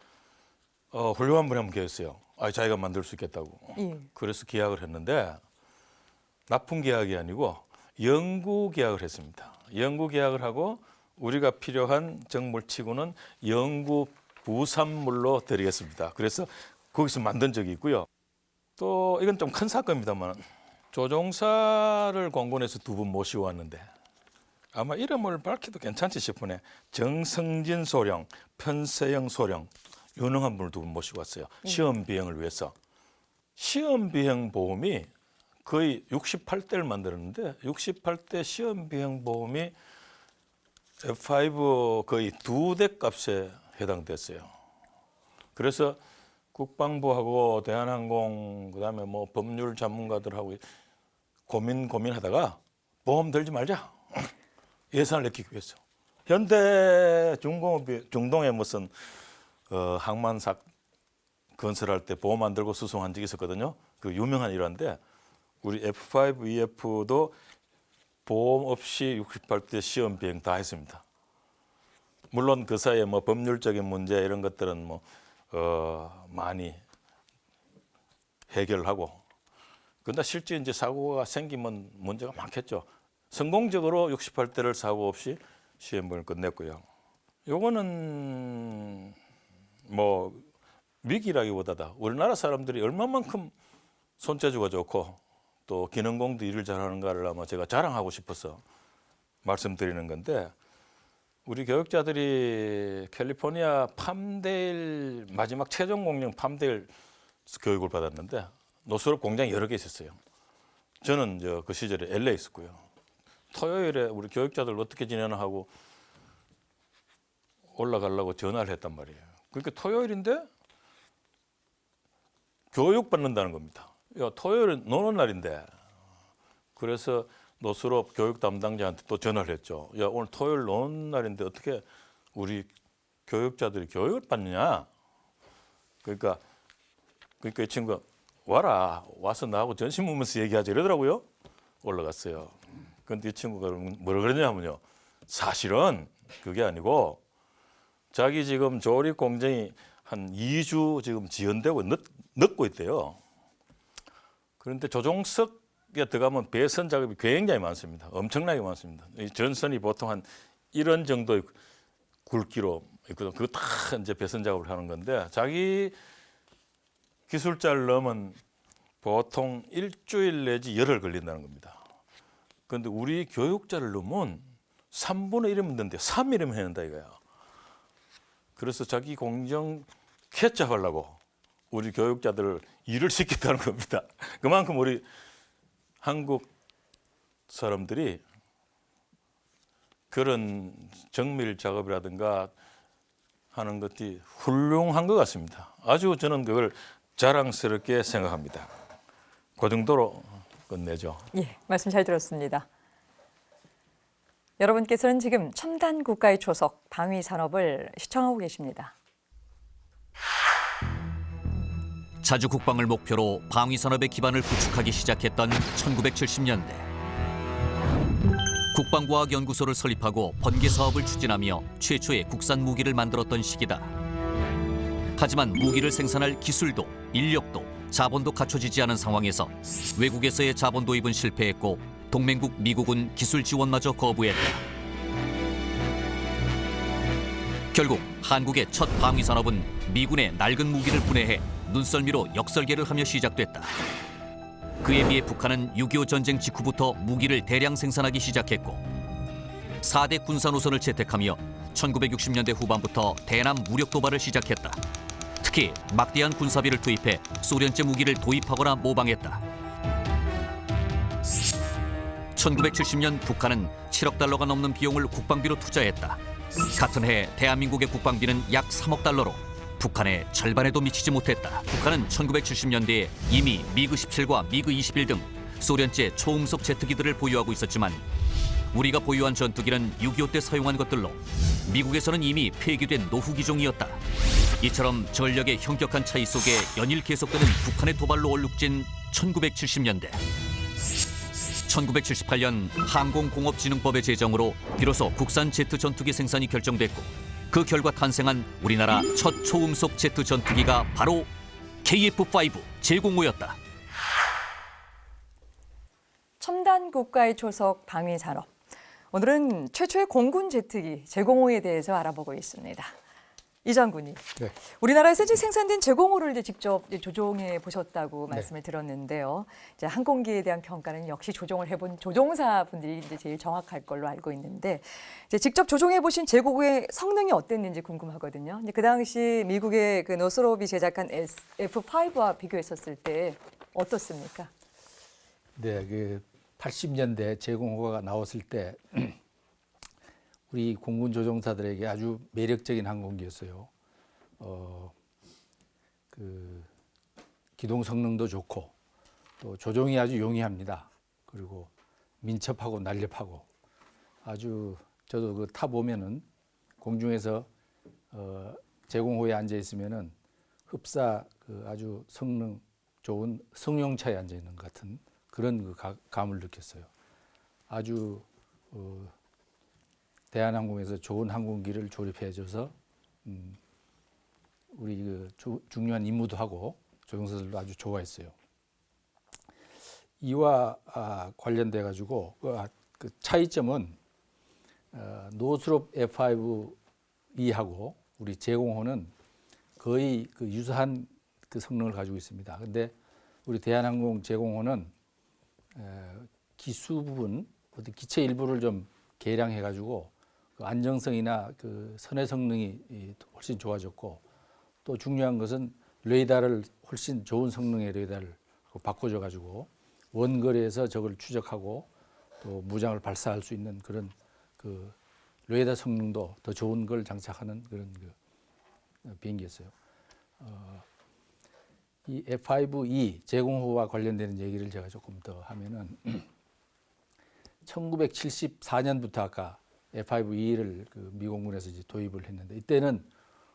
훌륭한 분이 한 분 계셨어요. 자기가 만들 수 있겠다고. 예. 그래서 계약을 했는데 납품 계약이 아니고 연구 계약을 했습니다. 연구 계약을 하고 우리가 필요한 정물치고는 연구 부산물로 드리겠습니다. 그래서 거기서 만든 적이 있고요. 또 이건 좀 큰 사건입니다만 조종사를 공군에서 2분 모시고 왔는데 아마 이름을 밝혀도 괜찮지 싶으네. 정성진 소령, 편세영 소령 유능한 분을 2분 모시고 왔어요. 시험 비행을 위해서. 시험 비행 보험이 거의 68대를 만들었는데 68대 시험 비행 보험이 F5 거의 2대 값에 해당됐어요. 그래서 국방부하고 대한항공 그다음에 뭐 법률 전문가들하고 고민하다가 보험 들지 말자. 예산을 내키기 위해서. 현대 중공업이 중동에 무슨 항만사 건설할 때 보험 안 들고 수송한 적이 있었거든요. 그 유명한 일화인데 우리 F5EF도 보험 없이 68대 시험 비행 다 했습니다. 물론 그 사이에 뭐 법률적인 문제 이런 것들은 뭐 많이 해결하고. 그런데 실제 이제 사고가 생기면 문제가 많겠죠. 성공적으로 68대를 사고 없이 시험을 끝냈고요. 요거는 뭐 위기라기보다다 우리나라 사람들이 얼마만큼 손재주가 좋고 또 기능공도 일을 잘하는가를 아마 제가 자랑하고 싶어서 말씀드리는 건데 우리 교육자들이 캘리포니아 팜데일 마지막 최종 공룡 팜데일 교육을 받았는데 노스롭 공장이 여러 개 있었어요. 저는 그 시절에 LA 있었고요. 토요일에 우리 교육자들 어떻게 지내나 하고 올라가려고 전화를 했단 말이에요. 그러니까 토요일인데 교육 받는다는 겁니다. 야, 토요일은 노는 날인데. 그래서 노스롭 교육 담당자한테 또 전화를 했죠. 야, 오늘 토요일 노는 날인데 어떻게 우리 교육자들이 교육을 받느냐? 그러니까 이 친구가 와서 나하고 전신 보면서 얘기하자 이러더라고요. 올라갔어요. 그런데 이 친구가 뭐라 그러냐면요. 사실은 그게 아니고 자기 지금 조립 공정이 한 2주 지금 지연되고 늦고 있대요. 그런데 조종석에 들어가면 배선 작업이 굉장히 많습니다. 엄청나게 많습니다. 이 전선이 보통 한 1원 정도의 굵기로 있거든. 그거 다 이제 배선 작업을 하는 건데 자기 기술자를 넣으면 보통 일주일 내지 열흘 걸린다는 겁니다. 그런데 우리 교육자를 넣으면 3분의 1이면 되는데 3일이면 해낸다 이거야. 그래서 자기 공정 캐치하려고 우리 교육자들을 일을 시켰다는 겁니다. 그만큼 우리 한국 사람들이 그런 정밀 작업이라든가 하는 것이 훌륭한 것 같습니다. 아주 저는 그걸 자랑스럽게 생각합니다. 그 정도로 끝내죠. 예, 말씀 잘 들었습니다. 여러분께서는 지금 첨단 국가의 초석 방위 산업을 시청하고 계십니다. 자주 국방을 목표로 방위 산업의 기반을 구축하기 시작했던 1970년대. 국방과학연구소를 설립하고 번개 사업을 추진하며 최초의 국산 무기를 만들었던 시기다. 하지만 무기를 생산할 기술도 인력도 자본도 갖춰지지 않은 상황에서 외국에서의 자본 도입은 실패했고 동맹국 미국은 기술 지원마저 거부했다. 결국 한국의 첫 방위 산업은 미군의 낡은 무기를 분해해 눈썰미로 역설계를 하며 시작됐다. 그에 비해 북한은 6.25 전쟁 직후부터 무기를 대량 생산하기 시작했고 4대 군사 노선을 채택하며 1960년대 후반부터 대남 무력 도발을 시작했다. 특히 막대한 군사비를 투입해 소련제 무기를 도입하거나 모방했다. 1970년 북한은 7억 달러가 넘는 비용을 국방비로 투자했다. 같은 해 대한민국의 국방비는 약 3억 달러로 북한의 절반에도 미치지 못했다. 북한은 1970년대에 이미 미그 17과 미그 21 등 소련제 초음속 제트기들을 보유하고 있었지만 우리가 보유한 전투기는 6.25 때 사용한 것들로 미국에서는 이미 폐기된 노후 기종이었다. 이처럼 전력의 현격한 차이 속에 연일 계속되는 북한의 도발로 얼룩진 1970년대. 1978년 항공공업진흥법의 제정으로 비로소 국산 제트 전투기 생산이 결정됐고 그 결과 탄생한 우리나라 첫 초음속 제트 전투기가 바로 KF-5 제공호였다. 첨단 국가의 초석 방위 산업. 오늘은 최초의 공군 제트기 제공호에 대해서 알아보고 있습니다. 이 장군님, 네. 우리나라에서 이제 생산된 제공호를 이제 직접 조종해 보셨다고 말씀을 들었는데요. 이제 항공기에 대한 평가는 역시 조종을 해본 조종사 분들이 이제 제일 정확할 걸로 알고 있는데, 이제 직접 조종해 보신 제공호의 성능이 어땠는지 궁금하거든요. 이제 그 당시 미국의 그 노스롭이 제작한 F5와 비교했었을 때 어떻습니까? 네, 그 80년대 제공호가 나왔을 때 우리 공군 조종사들에게 아주 매력적인 항공기였어요. 그 기동 성능도 좋고 또 조종이 아주 용이합니다. 그리고 민첩하고 날렵하고 아주 저도 그 타 보면은 공중에서 제공호에 앉아 있으면은 흡사 그 아주 성능 좋은 승용차에 앉아 있는 것 같은 그런 그 감을 느꼈어요. 아주 대한항공에서 좋은 항공기를 조립해줘서 우리 그 중요한 임무도 하고 조종사들도 아주 좋아했어요. 이와 관련돼 가지고 그 차이점은 노스롭 F5E하고 우리 제공호는 거의 그 유사한 그 성능을 가지고 있습니다. 그런데 우리 대한항공 제공호는 기수 부분, 어떤 기체 일부를 좀 개량해 가지고 그 안정성이나 그 선회 성능이 훨씬 좋아졌고 또 중요한 것은 레이더를 훨씬 좋은 성능의 레이더를 바꿔줘 가지고 원거리에서 적을 추적하고 또 무장을 발사할 수 있는 그런 그 레이더 성능도 더 좋은 걸 장착하는 그런 그 비행기였어요. 이 F5E 제공호와 관련되는 얘기를 제가 조금 더 하면은 1974년부터 아까 F5E를 그 미공군에서 이제 도입을 했는데 이때는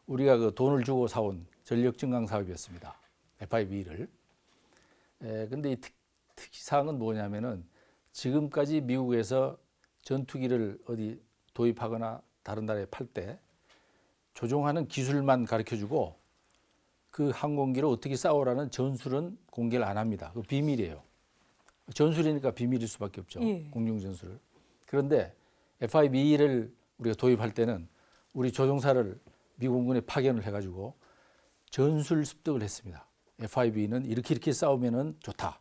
우리가 그 돈을 주고 사온 전력 증강 사업이었습니다. F5E를. 근데 이 특이사항은 뭐냐면은 지금까지 미국에서 전투기를 어디 도입하거나 다른 나라에 팔 때 조종하는 기술만 가르쳐주고 그 항공기를 어떻게 싸우라는 전술은 공개를 안 합니다. 그 비밀이에요. 전술이니까 비밀일 수밖에 없죠. 예. 공중 전술을. 그런데 F5E를 우리가 도입할 때는 우리 조종사를 미군군에 파견을 해가지고 전술 습득을 했습니다. FIB는 이렇게 싸우면은 좋다.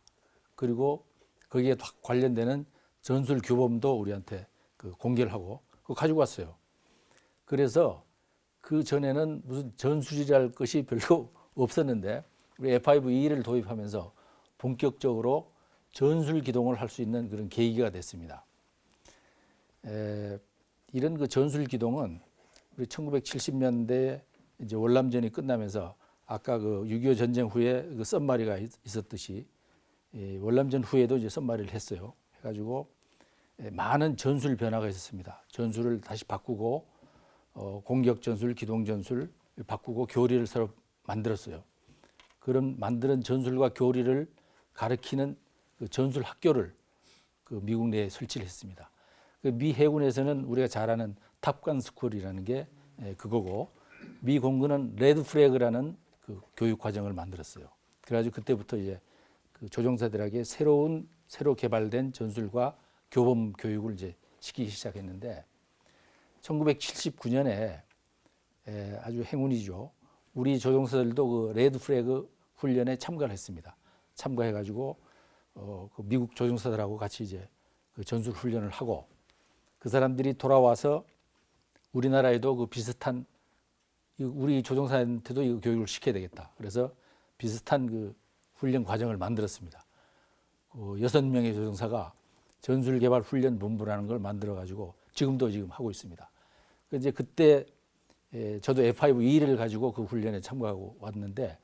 그리고 거기에 관련되는 전술 교범도 우리한테 그 공개를 하고 그거 가지고 왔어요. 그래서 그 전에는 무슨 전술이랄 것이 별로 없었는데 우리 F5E를 도입하면서 본격적으로 전술 기동을 할 수 있는 그런 계기가 됐습니다. 이런 그 전술 기동은 우리 1970년대 이제 월남전이 끝나면서 아까 그 6.25 전쟁 후에 그 썸마리가 있었듯이 월남전 후에도 이제 썸마리를 했어요. 해가지고 많은 전술 변화가 있었습니다. 전술을 다시 바꾸고 공격 전술, 기동 전술 바꾸고 교리를 새로 만들었어요. 그런 만드는 전술과 교리를 가르치는 그 전술 학교를 그 미국 내에 설치를 했습니다. 그 미 해군에서는 우리가 잘 아는 탑간 스쿨이라는 게 그거고 미 공군은 레드 프래그라는 그 교육 과정을 만들었어요. 그래가지고 그때부터 이제 그 조종사들에게 새로 개발된 전술과 교범 교육을 이제 시키기 시작했는데 1979년에 아주 행운이죠. 우리 조종사들도 그 레드 프래그 훈련에 참가를 했습니다. 참가해가지고 그 미국 조종사들하고 같이 이제 그 전술 훈련을 하고 그 사람들이 돌아와서 우리나라에도 그 비슷한 우리 조종사한테도 이 교육을 시켜야 되겠다. 그래서 비슷한 그 훈련 과정을 만들었습니다. 6명의 조종사가 전술개발 훈련 본부라는 걸 만들어가지고 지금 하고 있습니다. 이제 그때 저도 F5E를 가지고 그 훈련에 참가하고 왔는데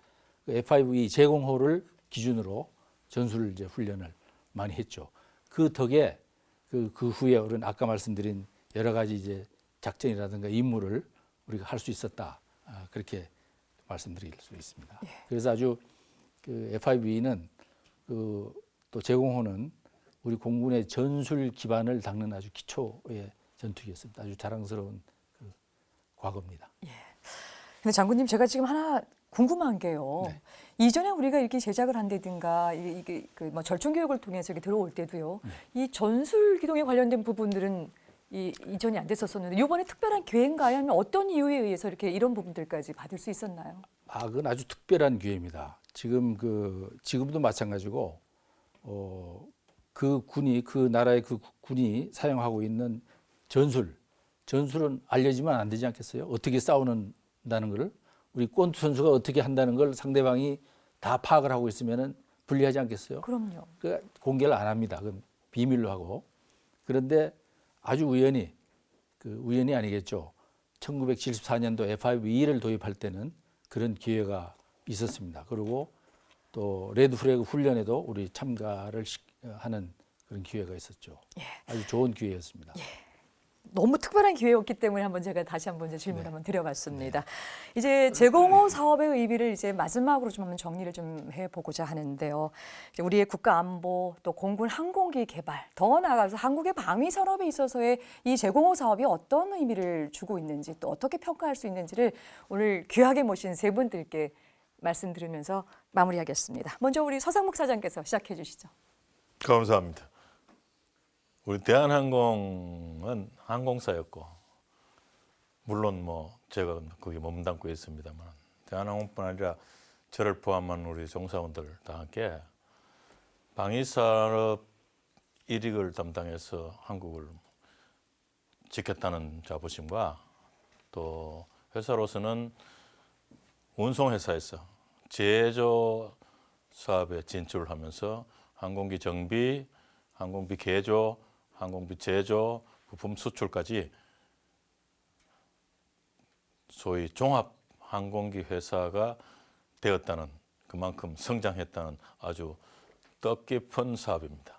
그 F5E 제공호를 기준으로 전술 이제 훈련을 많이 했죠. 그 덕에 그 후에 아까 말씀드린 여러 가지 이제 작전이라든가 임무를 우리가 할 수 있었다. 그렇게 말씀드릴 수 있습니다. 예. 그래서 아주 그 F5E는 또 제공호는 우리 공군의 전술 기반을 닦는 아주 기초의 전투기였습니다. 아주 자랑스러운 그 과거입니다. 근데 장군님 제가 지금 하나 궁금한 게요. 네. 이전에 우리가 이렇게 제작을 한다든가 이게 그 뭐 절충 교육을 통해서 이렇게 들어올 때도요. 이 전술 기동에 관련된 부분들은 이전이 안 됐었었는데 이번에 특별한 기회인가요? 아니면 어떤 이유에 의해서 이렇게 이런 부분들까지 받을 수 있었나요? 그건 아주 특별한 기회입니다. 지금도 마찬가지고 그 나라의 그 군이 사용하고 있는 전술은 알려지면 안 되지 않겠어요? 어떻게 싸우는다는 거를 우리 권투 선수가 어떻게 한다는 걸 상대방이 다 파악을 하고 있으면은 불리하지 않겠어요? 그럼요. 공개를 안 합니다. 그건 비밀로 하고. 그런데 아주 우연이 아니겠죠. 1974년도 F5E를 도입할 때는 그런 기회가 있었습니다. 그리고 또 레드 프래그 훈련에도 우리 참가를 하는 그런 기회가 있었죠. 아주 좋은 기회였습니다. 너무 특별한 기회였기 때문에 제가 다시 한번 질문 한번 드려봤습니다. 이제 제공호 사업의 의미를 이제 마지막으로 좀 한번 정리를 좀 해보고자 하는데요. 이제 우리의 국가 안보 또 공군 항공기 개발 더 나아가서 한국의 방위 산업에 있어서의 이 제공호 사업이 어떤 의미를 주고 있는지 또 어떻게 평가할 수 있는지를 오늘 귀하게 모신 세 분들께 말씀 들으면서 마무리하겠습니다. 먼저 우리 서상목 사장께서 시작해 주시죠. 감사합니다. 우리 대한항공은 항공사였고 물론 뭐 제가 거기 몸담고 있습니다만 대한항공뿐 아니라 저를 포함한 우리 종사원들 다 함께 방위산업 일익을 담당해서 한국을 지켰다는 자부심과 또 회사로서는 운송회사에서 제조 사업에 진출을 하면서 항공기 정비, 항공기 개조, 항공기 제조, 부품 수출까지 소위 종합 항공기 회사가 되었다는 그만큼 성장했다는 아주 뜻깊은 사업입니다.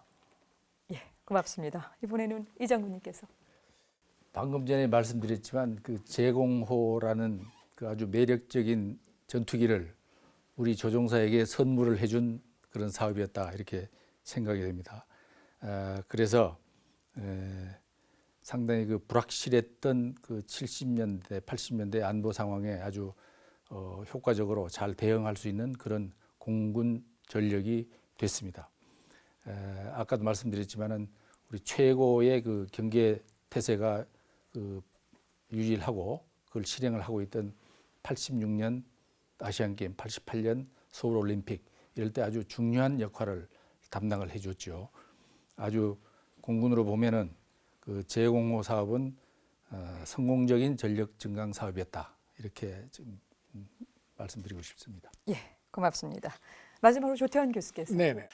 예, 고맙습니다. 이번에는 이 장군님께서. 방금 전에 말씀드렸지만 그 제공호라는 그 아주 매력적인 전투기를 우리 조종사에게 선물을 해준 그런 사업이었다 이렇게 생각이 됩니다. 그래서 상당히 그 불확실했던 그 70년대, 80년대 안보 상황에 아주 효과적으로 잘 대응할 수 있는 그런 공군 전력이 됐습니다. 아까도 말씀드렸지만은 우리 최고의 그 경계 태세가 그 유지를 하고 그걸 실행을 하고 있던 86년 아시안게임, 88년 서울올림픽 이럴 때 아주 중요한 역할을 담당을 해줬죠. 아주 공군으로 보면은 그 제0호 사업은 성공적인 전력 증강 사업이었다 이렇게 좀 말씀드리고 싶습니다. 예, 고맙습니다. 마지막으로 조태원 교수께서. 네네.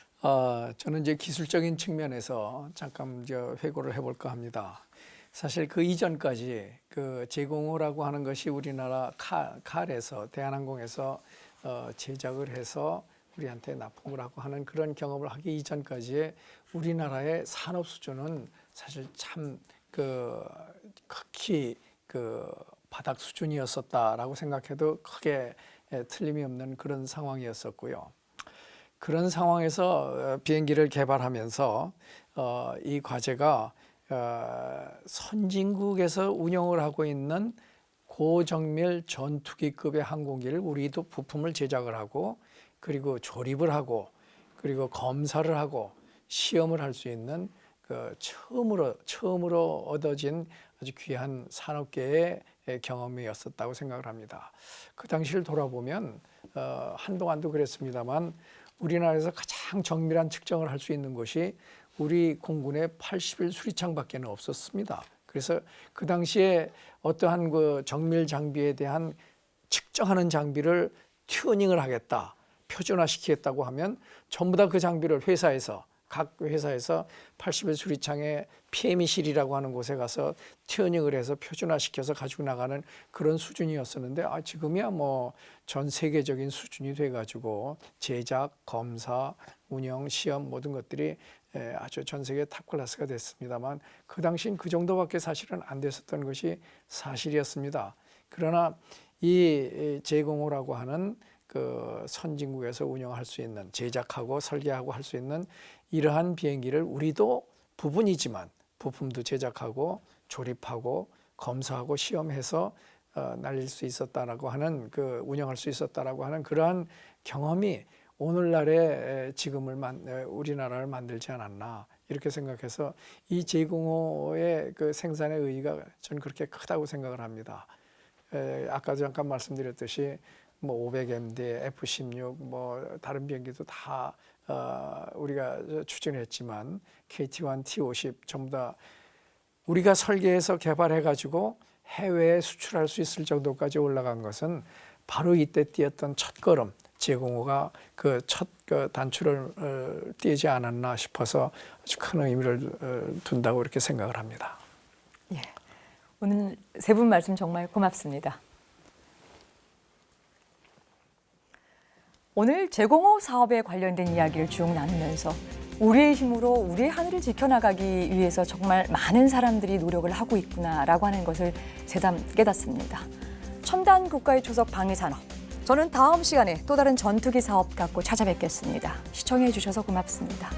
저는 이제 기술적인 측면에서 잠깐 회고를 해볼까 합니다. 사실 그 이전까지 그 제공호라고 하는 것이 우리나라 칼에서 대한항공에서 제작을 해서 우리한테 납품을 하고 하는 그런 경험을 하기 이전까지의 우리나라의 산업 수준은 사실 참 극히 바닥 수준이었었다라고 생각해도 크게 틀림이 없는 그런 상황이었었고요. 그런 상황에서 비행기를 개발하면서 이 과제가 선진국에서 운영을 하고 있는 고정밀 전투기급의 항공기를 우리도 부품을 제작을 하고 그리고 조립을 하고 그리고 검사를 하고 시험을 할 수 있는 처음으로 얻어진 아주 귀한 산업계의 경험이었었다고 생각을 합니다. 그 당시를 돌아보면 한동안도 그랬습니다만 우리나라에서 가장 정밀한 측정을 할 수 있는 곳이 우리 공군의 80일 수리창밖에 없었습니다. 그래서 그 당시에 어떠한 그 정밀 장비에 대한 측정하는 장비를 튜닝을 하겠다, 표준화시키겠다고 하면 전부 다 그 장비를 각 회사에서 80일 수리창의 PME실이라고 하는 곳에 가서 튜닝을 해서 표준화시켜서 가지고 나가는 그런 수준이었었는데 지금이야 뭐 전 세계적인 수준이 돼가지고 제작, 검사, 운영, 시험 모든 것들이 아주 전 세계 탑 클래스가 됐습니다만 그 당시엔 그 정도밖에 사실은 안 됐었던 것이 사실이었습니다. 그러나 이 제0호라고 하는 그 선진국에서 운영할 수 있는 제작하고 설계하고 할 수 있는 이러한 비행기를 우리도 부분이지만 부품도 제작하고 조립하고 검사하고 시험해서 날릴 수 있었다라고 하는 운영할 수 있었다라고 하는 그러한 경험이 오늘날의 지금을 우리나라를 만들지 않았나 이렇게 생각해서 이 제0호의 그 생산의 의의가 저는 그렇게 크다고 생각을 합니다. 아까도 잠깐 말씀드렸듯이 뭐 500MD, F-16, 뭐 다른 비행기도 다 우리가 추진했지만 KT-1, T-50 전부 다 우리가 설계해서 개발해가지고 해외에 수출할 수 있을 정도까지 올라간 것은 바로 이때 띄었던 첫걸음 제0호가 그 첫 단추를 띄지 않았나 싶어서 아주 큰 의미를 둔다고 이렇게 생각을 합니다. 예, 오늘 세 분 말씀 정말 고맙습니다. 오늘 제0호 사업에 관련된 이야기를 쭉 나누면서 우리의 힘으로 우리의 하늘을 지켜나가기 위해서 정말 많은 사람들이 노력을 하고 있구나라고 하는 것을 새삼 깨닫습니다. 첨단 국가의 초석 방위산업. 저는 다음 시간에 또 다른 전투기 사업 갖고 찾아뵙겠습니다. 시청해 주셔서 고맙습니다.